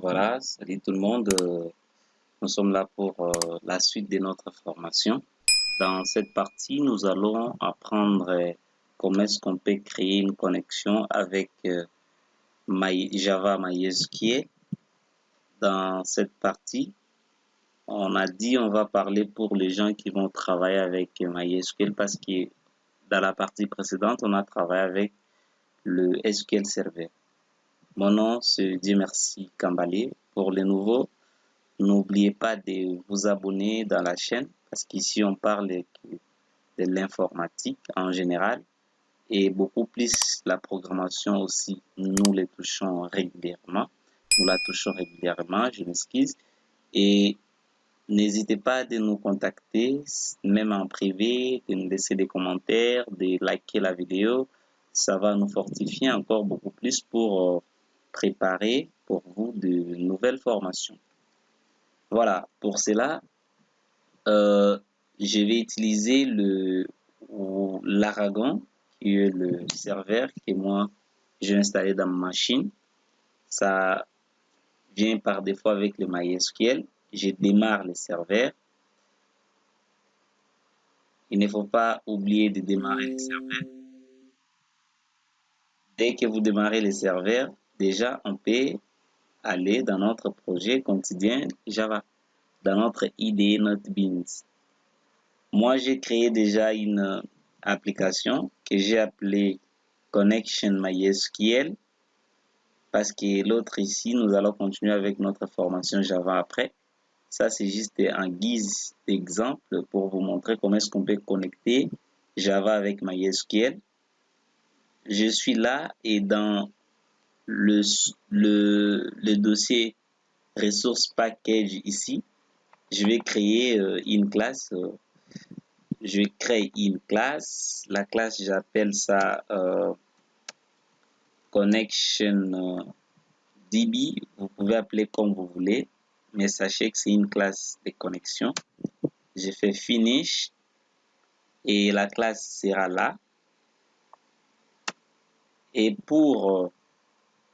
Voilà, salut tout le monde. Nous sommes là pour la suite de notre formation. Dans cette partie, nous allons apprendre comment est-ce qu'on peut créer une connexion avec Java MySQL. Dans cette partie, on a dit on va parler pour les gens qui vont travailler avec MySQL parce que dans la partie précédente, on a travaillé avec le SQL Server. Mon nom, c'est Dieu merci Kambale. Pour les nouveaux, n'oubliez pas de vous abonner dans la chaîne parce qu'ici on parle de l'informatique en général et beaucoup plus la programmation aussi. Nous les touchons régulièrement. Nous la touchons régulièrement, je m'excuse. Et n'hésitez pas de nous contacter, même en privé, de nous laisser des commentaires, de liker la vidéo. Ça va nous fortifier encore beaucoup plus pour préparer pour vous de nouvelles formations. Voilà, pour cela, je vais utiliser l'Aragon, qui est le serveur que moi j'ai installé dans ma machine. Ça vient par défaut avec le MySQL. Je démarre le serveur. Il ne faut pas oublier de démarrer le serveur. Dès que vous démarrez le serveur, déjà on peut aller dans notre projet quotidien Java, dans notre IDE NetBeans. Moi, j'ai créé déjà une application que j'ai appelée Connection MySQL parce que l'autre ici, nous allons continuer avec notre formation Java après. Ça, c'est juste en guise d'exemple pour vous montrer comment est-ce qu'on peut connecter Java avec MySQL. Je suis là et dans le dossier Resource Package ici, je vais créer une classe. Je vais créer une classe. La classe, j'appelle ça Connection DB. Vous pouvez appeler comme vous voulez, mais sachez que c'est une classe de connexion. Je fais Finish et la classe sera là. Et pour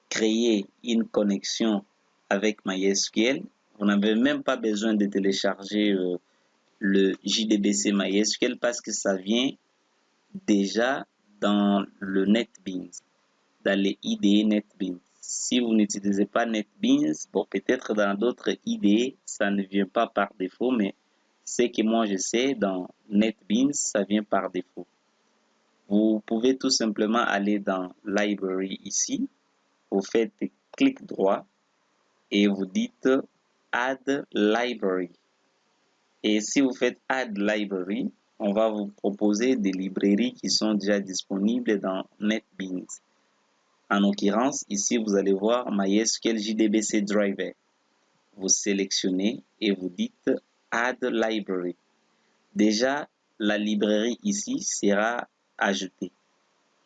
créer une connexion avec MySQL, vous n'avez même pas besoin de télécharger le JDBC MySQL parce que ça vient déjà dans le NetBeans, dans les IDE NetBeans. Si vous n'utilisez pas NetBeans, bon, peut-être dans d'autres IDE, ça ne vient pas par défaut, mais ce que moi je sais, dans NetBeans, ça vient par défaut. Vous pouvez tout simplement aller dans Library ici, vous faites clic droit et vous dites Add Library. Et si vous faites Add Library, on va vous proposer des librairies qui sont déjà disponibles dans NetBeans. En l'occurrence, ici, vous allez voir MySQL JDBC Driver. Vous sélectionnez et vous dites Add Library. Déjà, la librairie ici sera ajoutée.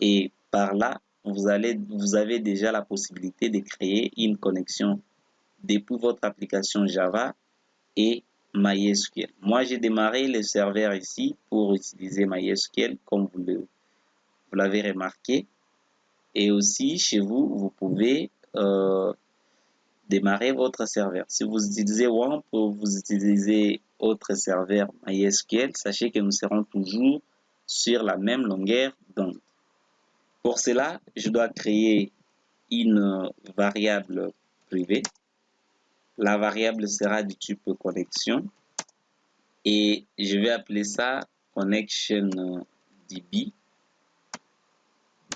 Et par là, vous avez déjà la possibilité de créer une connexion depuis votre application Java et MySQL. Moi, j'ai démarré le serveur ici pour utiliser MySQL comme vous l'avez remarqué. Et aussi, chez vous, vous pouvez démarrer votre serveur. Si vous utilisez WAMP ou vous utilisez autre serveur MySQL, sachez que nous serons toujours sur la même longueur d'onde. Pour cela, je dois créer une variable privée. La variable sera du type connexion et je vais appeler ça connection DB.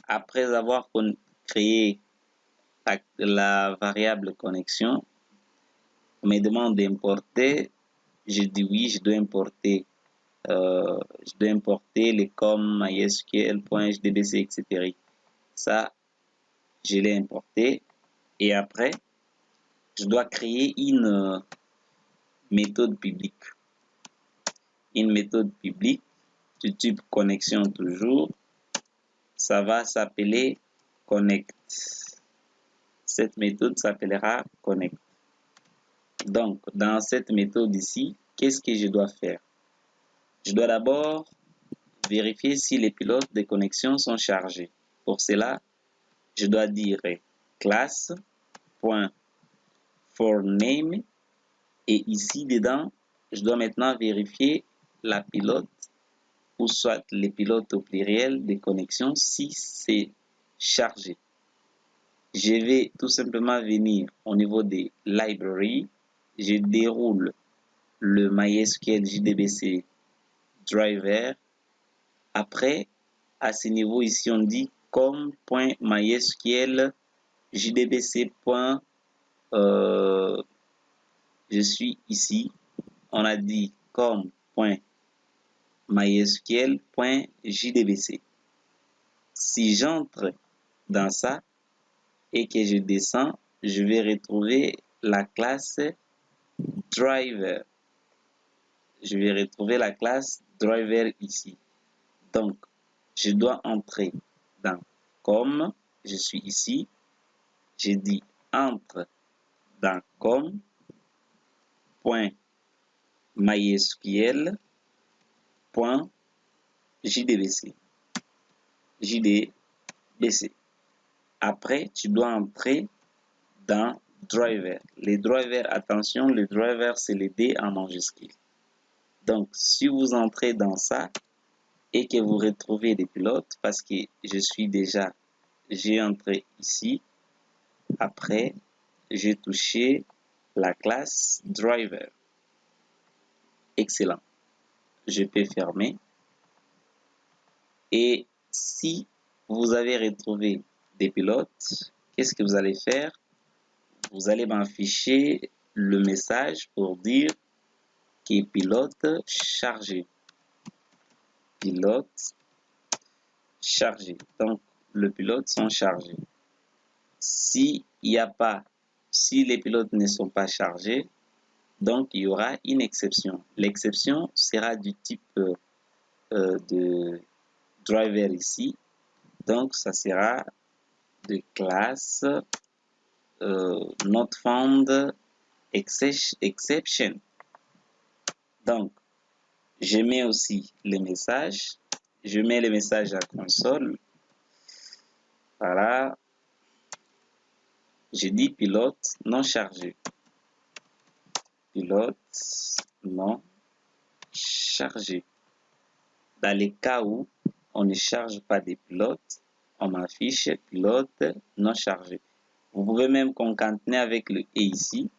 Après avoir créé la variable connexion, on me demande d'importer. Je dis oui, je dois importer les com mysql.jdbc, etc. Ça, je l'ai importé et après, je dois créer une méthode publique. Une méthode publique du type connexion toujours. Ça va s'appeler connect. Cette méthode s'appellera connect. Donc, dans cette méthode ici, qu'est-ce que je dois faire? Je dois d'abord vérifier si les pilotes de connexion sont chargés. Pour cela, je dois dire classe.force for name. Et ici, dedans, je dois maintenant vérifier la pilote ou soit les pilotes au pluriel des connexions si c'est chargé. Je vais tout simplement venir au niveau des libraries. Je déroule le MySQL JDBC driver. Après, à ce niveau ici, on dit com.mysql jdbc. Je suis ici. On a dit com.mysql.jdbc. Si j'entre dans ça et que je descends, je vais retrouver la classe driver. Je vais retrouver la classe driver ici. Donc, je dois entrer dans com. Je suis ici. J'ai dit entre dans com.mysql.jdbc. JDBC. Après, tu dois entrer dans driver. Les drivers, attention, les drivers, c'est les D en majuscule. Donc, si vous entrez dans ça et que vous retrouvez des pilotes, parce que j'ai entré ici, après, j'ai touché la classe driver. Excellent. Je peux fermer. Et si vous avez retrouvé des pilotes, qu'est-ce que vous allez faire? Vous allez m'afficher le message pour dire que pilote chargé. Pilote chargé. Donc, le pilote sont chargés. Si les pilotes ne sont pas chargés, donc il y aura une exception. L'exception sera du type de driver ici. Donc, ça sera de classe not found exception. Donc, je mets aussi les messages. Je mets les messages à console. Voilà. Je dis pilote non chargé. Pilote non chargé. Dans les cas où on ne charge pas des pilotes, on m'affiche pilote non chargé. Vous pouvez même concaténer avec le et ici,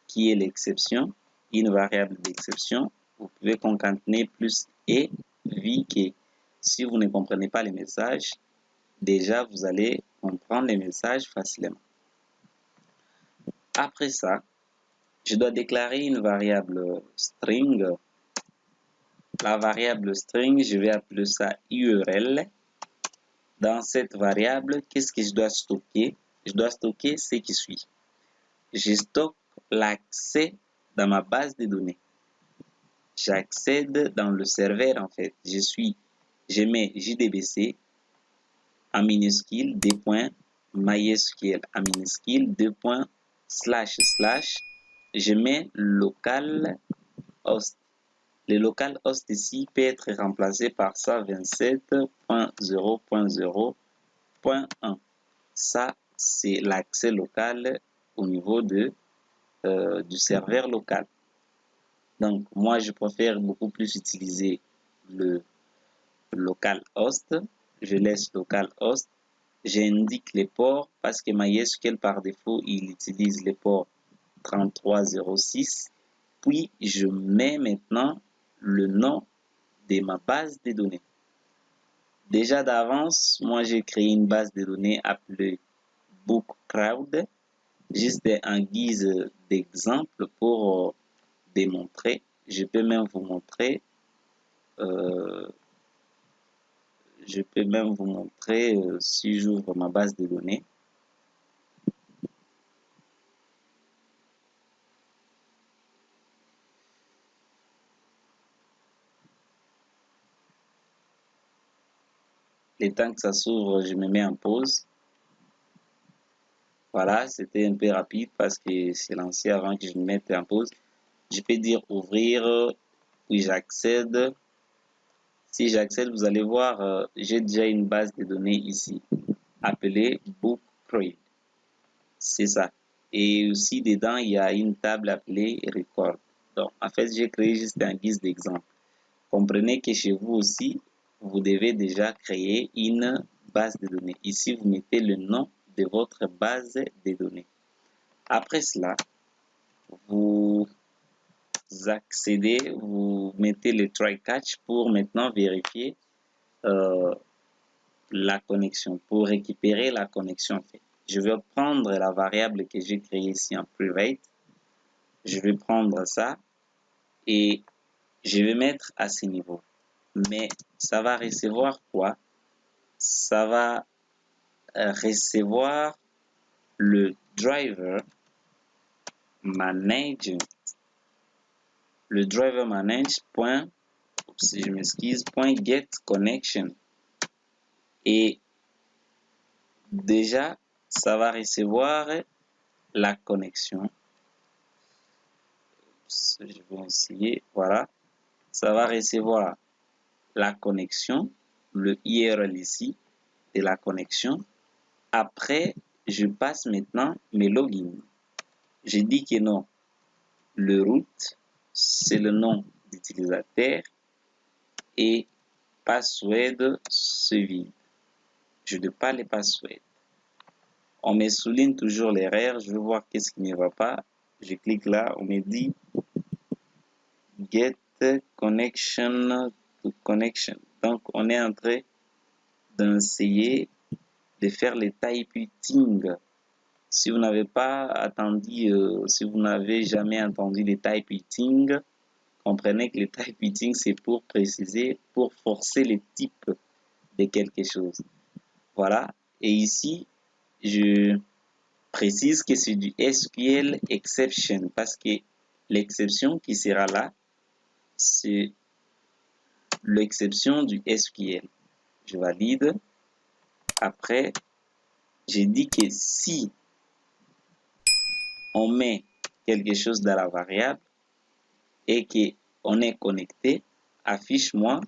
qui est l'exception, une variable d'exception. Vous pouvez concaténer plus et, vu que si vous ne comprenez pas les messages, déjà vous allez comprendre les messages facilement. Après ça, je dois déclarer une variable string. La variable string, je vais appeler ça URL. Dans cette variable, qu'est-ce que je dois stocker? Je dois stocker ce qui suit. Je stocke l'accès dans ma base de données. J'accède dans le serveur en fait. Je mets JDBC en minuscule, .mysql en minuscule, // je mets localhost. Le localhost ici peut être remplacé par 127.0.0.1. Ça, c'est l'accès local au niveau du serveur local. Donc, moi, je préfère beaucoup plus utiliser le localhost. Je laisse localhost. J'indique les ports parce que MySQL, par défaut, il utilise les ports 3306. Puis, je mets maintenant le nom de ma base de données. Déjà d'avance, moi, j'ai créé une base de données appelée BookCrowd, juste en guise d'exemple pour démontrer. Je peux même vous montrer si j'ouvre ma base de données. Le temps que ça s'ouvre, je me mets en pause. Voilà, c'était un peu rapide parce que c'est lancé avant que je me mette en pause. Je peux dire ouvrir, puis j'accède. Si j'accède, vous allez voir, j'ai déjà une base de données ici appelée BookCrowd. C'est ça. Et aussi dedans, il y a une table appelée record. Donc, en fait, j'ai créé juste un guise d'exemple. Comprenez que chez vous aussi, vous devez déjà créer une base de données. Ici, vous mettez le nom de votre base de données. Après cela, vous accédez, vous mettez le try catch pour maintenant vérifier la connexion, pour récupérer la connexion en fait. Je vais prendre la variable que j'ai créée ici en private. Je vais prendre ça et je vais mettre à ce niveau. Mais ça va recevoir quoi? Ça va recevoir le driver manage, le driver manage point, si je m'excuse, point get connection. Et déjà, ça va recevoir la connexion. Je vais essayer, voilà. Ça va recevoir la connexion, le URL ici de la connexion. Après, je passe maintenant mes logins. J'ai dit que non. Le root, c'est le nom d'utilisateur et password c'est vide. Je ne veux pas les passwords. On me souligne toujours l'erreur. Je veux voir qu'est-ce qui ne va pas. Je clique là. On me dit get connection to connection. Donc, on est en train d'essayer de faire les typing. Si vous n'avez pas attendu, si vous n'avez jamais entendu les typing, comprenez que le typing c'est pour préciser, pour forcer le type de quelque chose. Voilà. Et ici, je précise que c'est du SQL exception parce que l'exception qui sera là, c'est l'exception du SQL. Je valide. Après, j'ai dit que si on met quelque chose dans la variable et qu'on est connecté, affiche-moi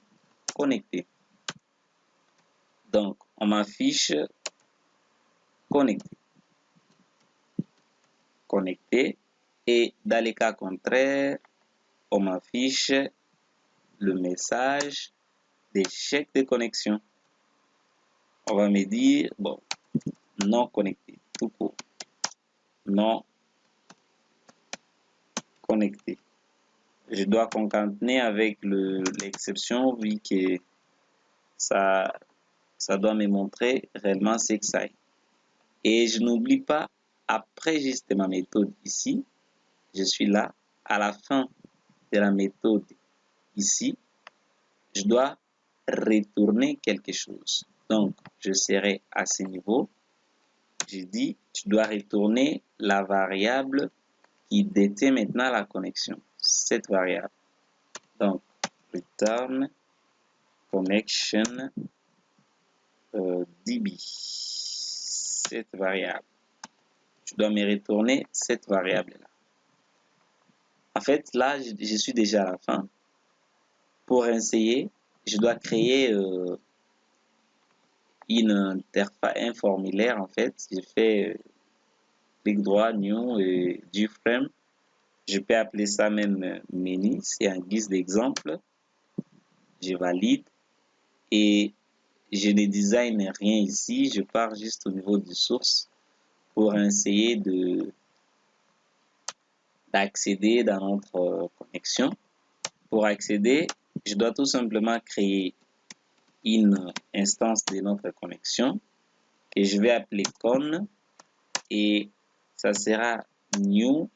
connecté. Donc, on m'affiche connecté. Connecté. Et dans les cas contraires, on m'affiche le message d'échec de connexion. On va me dire, bon, non connecté, tout court. Non connecté. Je dois concaténer avec l'exception vu que ça doit me montrer réellement ce que ça est. Et je n'oublie pas, après juste ma méthode ici, je suis là, à la fin de la méthode ici, je dois retourner quelque chose. Donc, je serai à ce niveau. Je dis, tu dois retourner la variable qui détient maintenant la connexion. Cette variable. Donc, return connection DB. Cette variable. Tu dois me retourner cette variable-là. En fait, là, je suis déjà à la fin. Pour essayer, je dois créer une interface, un formulaire en fait. Je fais clic droit, new et du frame. Je peux appeler ça même menu, c'est un guise d'exemple. Je valide et je ne design rien ici. Je pars juste au niveau du source pour essayer d'accéder dans notre connexion. Pour accéder, je dois tout simplement créer une instance de notre connexion que je vais appeler con et ça sera new.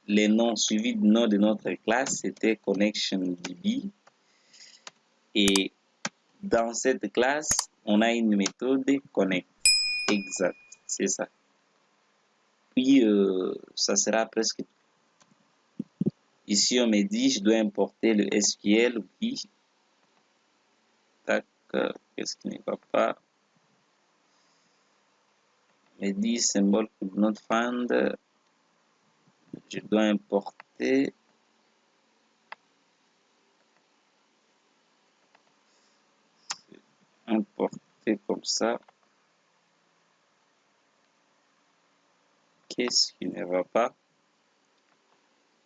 Les noms suivis de nom de notre classe c'était connectionDB et dans cette classe on a une méthode connect. Exact, c'est ça. Puis ça sera presque ici on me dit je dois importer le SQL. Oui, tac, qu'est-ce qui ne va pas? On me dit symbole could not find. Je dois importer comme ça. Qu'est-ce qui ne va pas?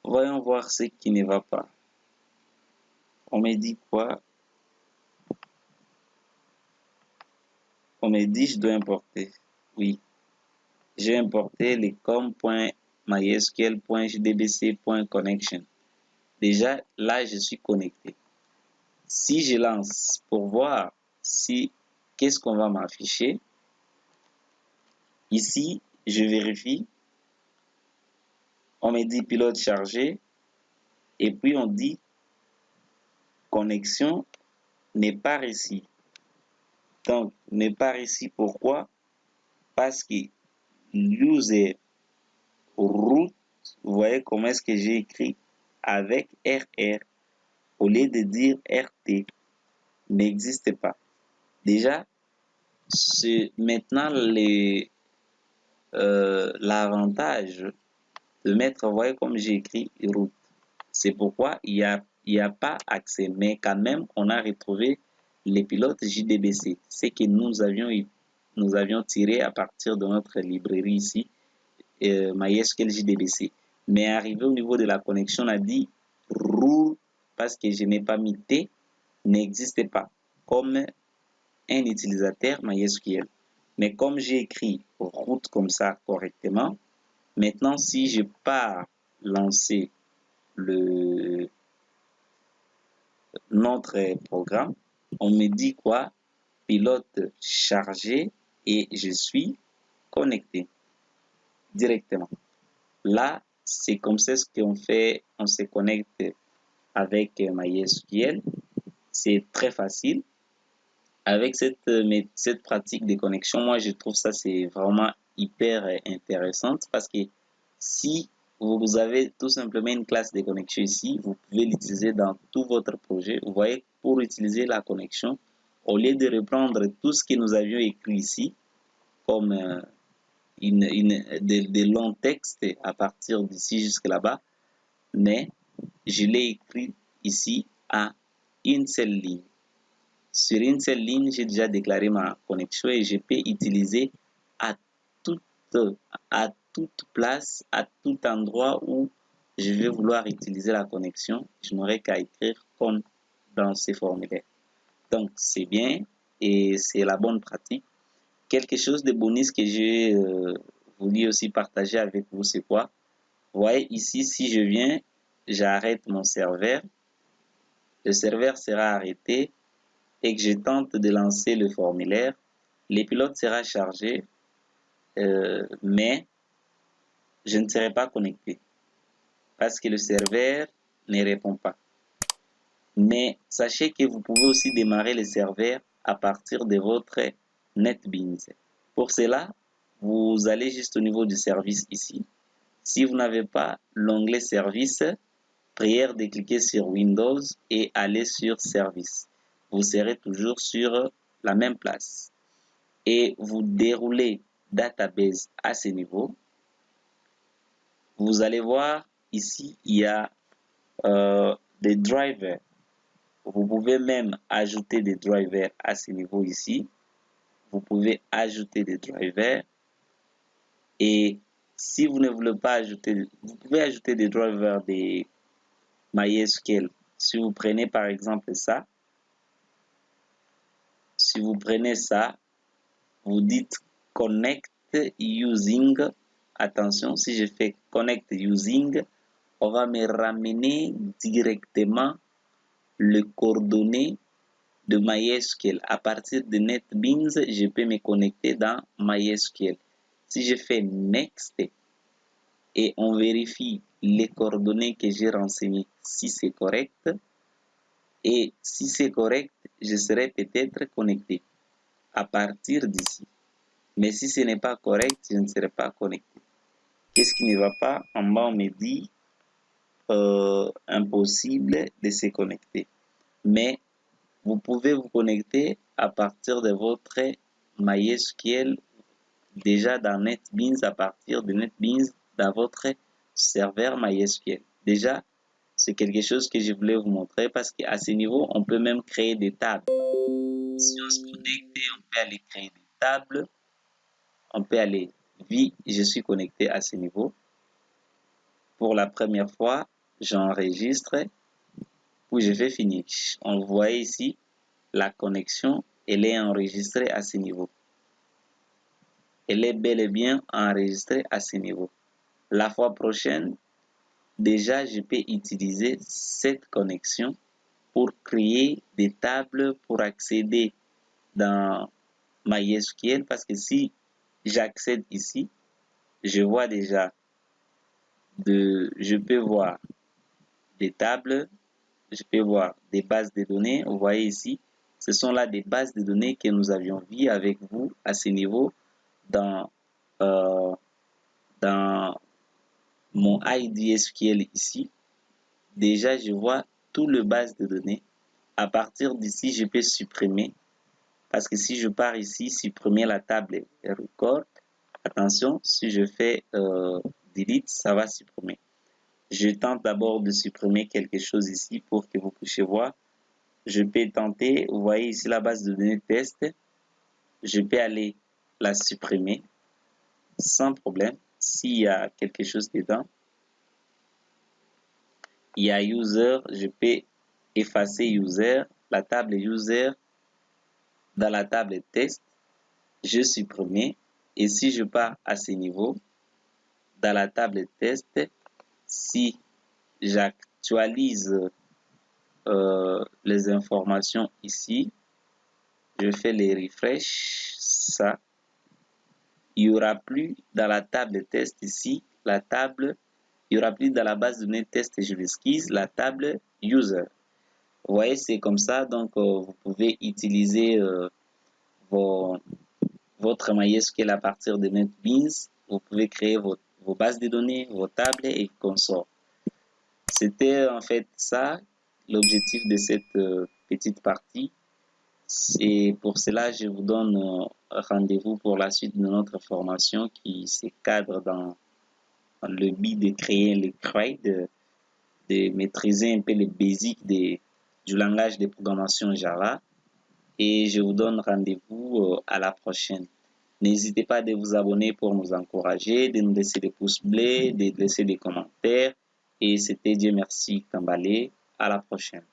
Voyons voir ce qui ne va pas. On me dit quoi? On me dit je dois importer. Oui, j'ai importé les com.mysql.jdbc.connection. Déjà, là, je suis connecté. Si je lance pour voir si qu'est-ce qu'on va m'afficher, ici, je vérifie. On me dit pilote chargé et puis on dit connexion n'est pas réussie. Donc, n'est pas réussi pourquoi? Parce que user root, vous voyez comment est-ce que j'ai écrit avec RR au lieu de dire RT, n'existe pas. Déjà, c'est maintenant l'avantage de mettre, vous voyez comme j'ai écrit root. C'est pourquoi il y a pas accès, mais quand même, on a retrouvé les pilotes JDBC, ce que nous avions tiré à partir de notre librairie ici, MySQL JDBC. Mais arrivé au niveau de la connexion, on a dit root parce que je n'ai pas mis T, n'existe pas comme un utilisateur MySQL. Mais comme j'ai écrit root comme ça correctement, maintenant si je pars lancer notre programme, on me dit quoi? Pilote chargé et je suis connecté directement. Là, c'est comme ça ce qu'on fait, on se connecte avec MySQL. C'est très facile. Avec cette pratique de connexion, moi je trouve ça c'est vraiment hyper intéressante parce que si vous avez tout simplement une classe de connexion ici, vous pouvez l'utiliser dans tout votre projet. Vous voyez, pour utiliser la connexion, au lieu de reprendre tout ce que nous avions écrit ici, comme des longs textes à partir d'ici jusque là-bas, mais je l'ai écrit ici à une seule ligne. Sur une seule ligne, j'ai déjà déclaré ma connexion et je peux utiliser à toute, à toute place, à tout endroit où je vais vouloir utiliser la connexion. Je n'aurai qu'à écrire comme dans ces formulaires. Donc, c'est bien et c'est la bonne pratique. Quelque chose de bonus que j'ai voulu aussi partager avec vous, c'est quoi? Vous voyez ici, si je viens, j'arrête mon serveur. Le serveur sera arrêté et que je tente de lancer le formulaire, le pilote sera chargé, mais je ne serai pas connecté parce que le serveur ne répond pas. Mais sachez que vous pouvez aussi démarrer le serveur à partir de votre NetBeans. Pour cela, vous allez juste au niveau du service ici. Si vous n'avez pas l'onglet service, prière de cliquer sur Windows et aller sur service. Vous serez toujours sur la même place et vous déroulez database à ce niveau. Vous allez voir ici, il y a des drivers. Vous pouvez même ajouter des drivers à ce niveau ici. Vous pouvez ajouter des drivers et si vous ne voulez pas ajouter, vous pouvez ajouter des drivers de MySQL. Si vous prenez par exemple ça, si vous prenez ça, vous dites connect using, attention, si je fais connect using, on va me ramener directement le coordonnées de MySQL. À partir de NetBeans, je peux me connecter dans MySQL. Si je fais next et on vérifie les coordonnées que j'ai renseignées, si c'est correct, et si c'est correct, je serai peut-être connecté à partir d'ici. Mais si ce n'est pas correct, je ne serai pas connecté. Qu'est-ce qui ne va pas? En bas, on me dit impossible de se connecter. Mais vous pouvez vous connecter à partir de votre MySQL déjà dans NetBeans, à partir de NetBeans dans votre serveur MySQL. Déjà, c'est quelque chose que je voulais vous montrer parce qu'à ce niveau, on peut même créer des tables. Si on se connecte, on peut aller créer des tables. On peut aller je suis connecté à ce niveau. Pour la première fois, j'enregistre, puis je fais finish. On voit ici, la connexion, elle est enregistrée à ce niveau. Elle est bel et bien enregistrée à ce niveau. La fois prochaine, déjà, je peux utiliser cette connexion pour créer des tables pour accéder dans MySQL, parce que si j'accède ici, je vois déjà je peux voir des tables, je peux voir des bases de données. Vous voyez ici, ce sont là des bases de données que nous avions vues avec vous à ce niveau dans, dans mon ID SQL ici. Déjà, je vois tout le base de données. À partir d'ici, je peux supprimer. Parce que si je pars ici, supprimer la table record, attention, si je fais delete, ça va supprimer. Je tente d'abord de supprimer quelque chose ici pour que vous puissiez voir. Je peux tenter, vous voyez ici la base de données test. Je peux aller la supprimer sans problème s'il y a quelque chose dedans. Il y a user, je peux effacer user, la table user. Dans la table test, je supprime. Et si je pars à ce niveau, dans la table test, si j'actualise les informations ici, je fais les refresh, ça, il n'y aura plus dans la table test ici, la table, il n'y aura plus dans la base de données test, je m'excuse, la table user. Vous voyez, c'est comme ça, donc vous pouvez utiliser votre MySQL à partir de NetBeans. Vous pouvez créer vos bases de données, vos tables et consorts. C'était en fait ça l'objectif de cette petite partie. Et pour cela, je vous donne rendez-vous pour la suite de notre formation qui se cadre dans le but de créer le CRUD, de maîtriser un peu les basiques du langage de programmation Java. Et je vous donne rendez-vous à la prochaine. N'hésitez pas de vous abonner pour nous encourager, de nous laisser des pouces bleus, de laisser des commentaires. Et c'était Dieu merci Kambale. À la prochaine.